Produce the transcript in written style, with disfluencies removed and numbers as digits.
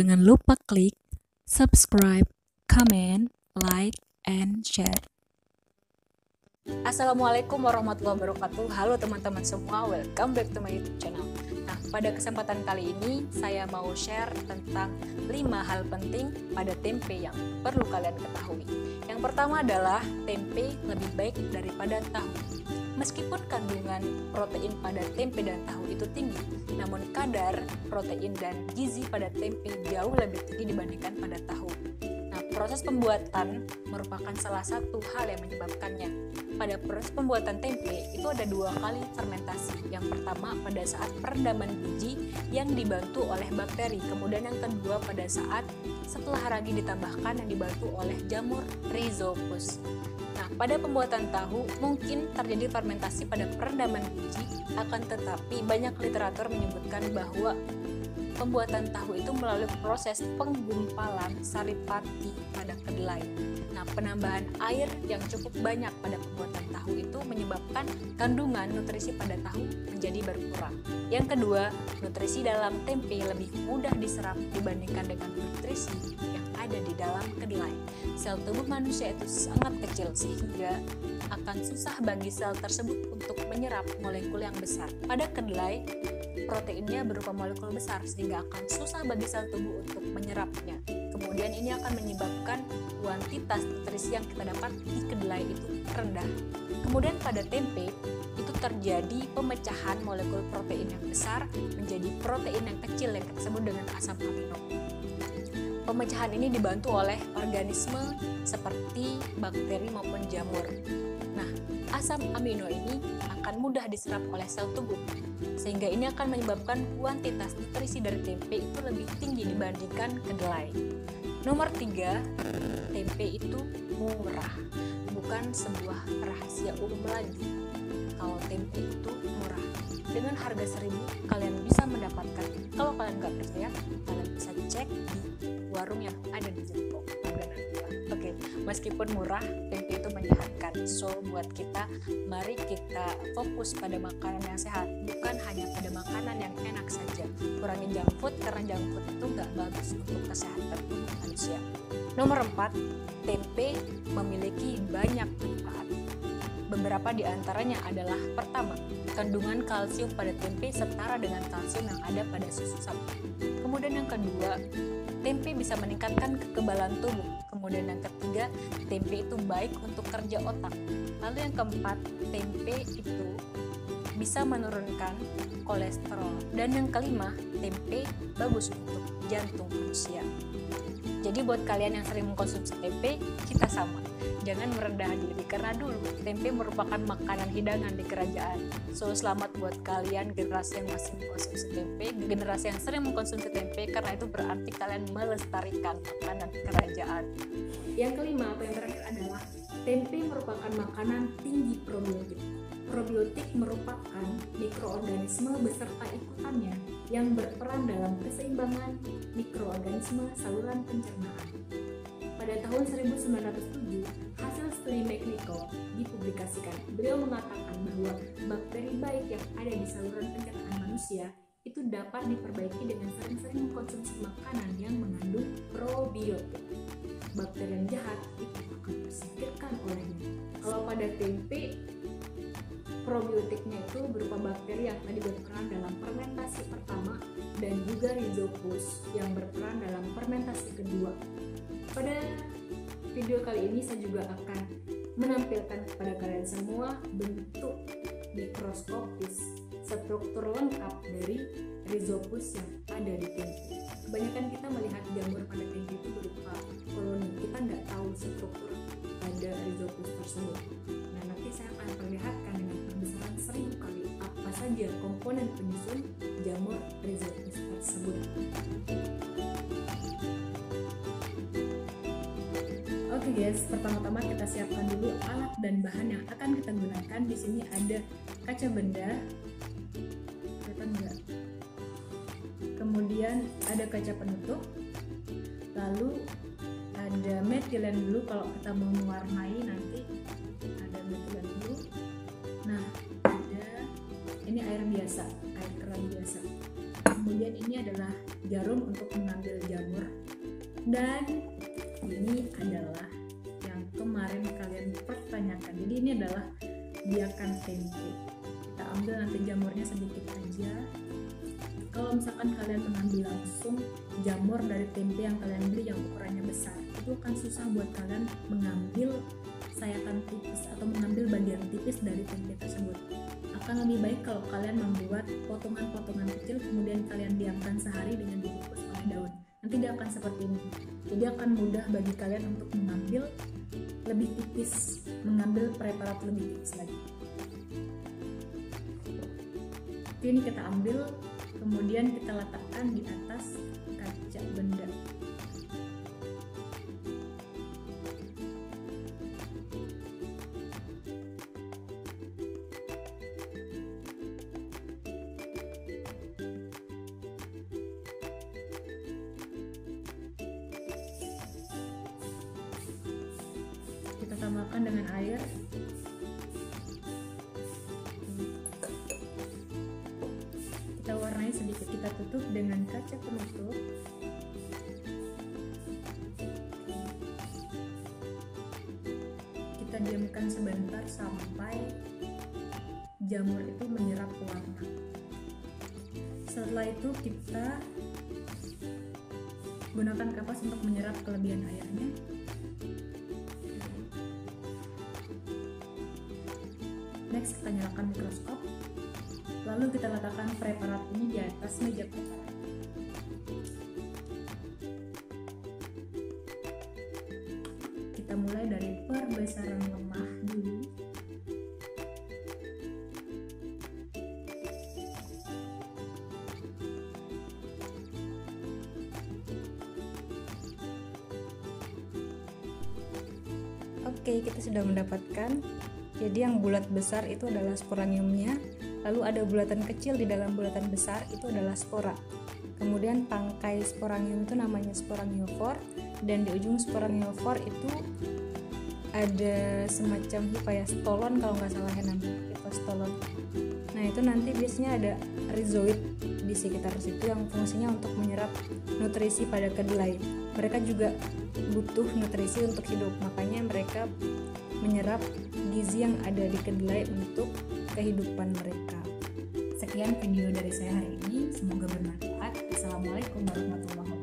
Jangan lupa klik subscribe, comment, like, and share. Assalamualaikum warahmatullahi wabarakatuh. Halo teman-teman semua, welcome back to my YouTube channel. Nah, pada kesempatan kali ini saya mau share tentang 5 hal penting pada tempe yang perlu kalian ketahui. Yang pertama adalah tempe lebih baik daripada tahu. Meskipun kandungan protein pada tempe dan tahu itu tinggi, namun kadar protein dan gizi pada tempe jauh lebih tinggi dibandingkan pada tahu. Nah, proses pembuatan merupakan salah satu hal yang menyebabkannya. Pada proses pembuatan tempe itu ada 2 kali fermentasi. Yang pertama pada saat perendaman biji yang dibantu oleh bakteri, kemudian yang kedua pada saat setelah ragi ditambahkan yang dibantu oleh jamur Rhizopus. Nah, pada pembuatan tahu mungkin terjadi fermentasi pada perendaman biji, akan tetapi banyak literatur menyebutkan bahwa pembuatan tahu itu melalui proses penggumpalan saripati pada kedelai. Nah, penambahan air yang cukup banyak pada pembuatan tahu itu menyebabkan kandungan nutrisi pada tahu menjadi berkurang. Yang kedua, nutrisi dalam tempe lebih mudah diserap dibandingkan dengan nutrisi yang ada di dalam kedelai. Sel tubuh manusia itu sangat kecil sehingga akan susah bagi sel tersebut untuk menyerap molekul yang besar. Pada kedelai, proteinnya berupa molekul besar sehingga akan susah bagi sel tubuh untuk menyerapnya. Kemudian ini akan menyebabkan kuantitas nutrisi yang kita dapat di kedelai itu rendah. Kemudian pada tempe itu terjadi pemecahan molekul protein yang besar menjadi protein yang kecil yang kita sebut dengan asam amino. Pemecahan ini dibantu oleh organisme seperti bakteri maupun jamur. Nah, asam amino ini akan mudah diserap oleh sel tubuh, sehingga ini akan menyebabkan kuantitas nutrisi dari tempe itu lebih tinggi dibandingkan kedelai. Nomor 3, tempe itu murah. Bukan sebuah rahasia umum lagi kalau tempe itu murah. Dengan harga 1.000 kalian bisa mendapatkan. Kalau kalian nggak percaya, kalian bisa cek di warung yang ada di Jepang. Oke, meskipun murah, tempe itu menyehatkan. So, buat kita, mari kita fokus pada makanan yang sehat, bukan hanya pada makanan yang enak saja. Kurangi junk food karena junk food itu nggak bagus untuk kesehatan tubuh manusia. Nomor 4, tempe memiliki banyak manfaat. Beberapa di antaranya adalah: pertama, kandungan kalsium pada tempe setara dengan kalsium yang ada pada susu sapi. Kemudian yang kedua, tempe bisa meningkatkan kekebalan tubuh. Kemudian yang ketiga, tempe itu baik untuk kerja otak. Lalu yang keempat, tempe itu bisa menurunkan kolesterol. Dan yang kelima, tempe bagus untuk jantung manusia. Jadi buat kalian yang sering mengkonsumsi tempe, kita sama. Jangan merendah diri, karena dulu tempe merupakan makanan hidangan di kerajaan. So, selamat buat kalian generasi yang masih mengkonsumsi tempe, generasi yang sering mengkonsumsi tempe, karena itu berarti kalian melestarikan makanan kerajaan. Yang kelima atau yang terakhir adalah tempe merupakan makanan tinggi probiotik. Probiotik merupakan mikroorganisme beserta ikutannya yang berperan dalam keseimbangan mikroorganisme saluran pencernaan. Pada tahun 1907, hasil studi McNichol dipublikasikan. Beliau mengatakan bahwa bakteri baik yang ada di saluran pencernaan manusia itu dapat diperbaiki dengan sering-sering mengkonsumsi makanan yang mengandung probiotik. Bakteri yang jahat itu akan tersingkirkan olehnya. Kalau pada tempe, probiotiknya itu berupa bakteri yang tadi berperan dalam fermentasi pertama dan juga Rhizopus yang berperan dalam fermentasi kedua. Pada video kali ini saya juga akan menampilkan kepada kalian semua bentuk mikroskopis struktur lengkap dari Rhizopus yang ada di tempe. Kebanyakan kita melihat jamur pada tempe itu berupa koloni, kita nggak tahu struktur pada Rhizopus tersebut. Nah, nanti saya akan perlihatkan dengan perbesaran 1.000 kali apa saja komponen penyusun jamur Rhizopus tersebut. Oke guys, pertama-tama kita siapkan dulu alat dan bahan yang akan kita gunakan. Di sini ada kaca benda, kelihatan nggak? Kemudian ada kaca penutup, lalu ada metilen blue kalau kita mau mewarnai nanti ada metilen blue. Nah, ada ini air biasa, air keran biasa. Kemudian kemudian ini adalah jarum untuk mengambil jamur, dan ini adalah yang kemarin kalian pertanyakan. Jadi ini adalah biakan tempe. Kita ambil nanti jamurnya sedikit aja. Kalau misalkan kalian mengambil langsung jamur dari tempe yang kalian beli yang ukurannya besar, itu akan susah buat kalian mengambil sayatan tipis atau mengambil bagian tipis dari tempe tersebut. Akan lebih baik kalau kalian membuat potongan-potongan kecil kemudian kalian diamkan sehari dengan dibungkus oleh daun. Nanti dia akan seperti ini. Jadi akan mudah bagi kalian untuk mengambil lebih tipis, mengambil preparat lebih tipis lagi. Ini kita ambil, kemudian kita letakkan di atas kaca benda. Kita tambahkan dengan air. Kita warnai sedikit, kita tutup dengan kaca penutup. Kita diamkan sebentar sampai jamur itu menyerap warna. Setelah itu kita gunakan kapas untuk menyerap kelebihan airnya. Next, kita nyalakan mikroskop. Lalu kita letakkan preparat ini di atas meja preparat. Kita mulai dari perbesaran lemah dulu. Oke, kita sudah mendapatkan. Jadi yang bulat besar itu adalah sporaniumnya, lalu ada bulatan kecil di dalam bulatan besar itu adalah spora. Kemudian tangkai sporanium itu namanya sporangiopor, dan di ujung sporangiopor itu ada semacam stolon kalau nggak salah ya namanya, stolon. Nah itu nanti biasanya ada rhizoid di sekitar situ yang fungsinya untuk menyerap nutrisi pada kedelai. Mereka juga butuh nutrisi untuk hidup, makanya mereka menyerap gizi yang ada di kedelai untuk kehidupan mereka. Sekian video dari saya hari ini, semoga bermanfaat. Assalamualaikum warahmatullahi wabarakatuh.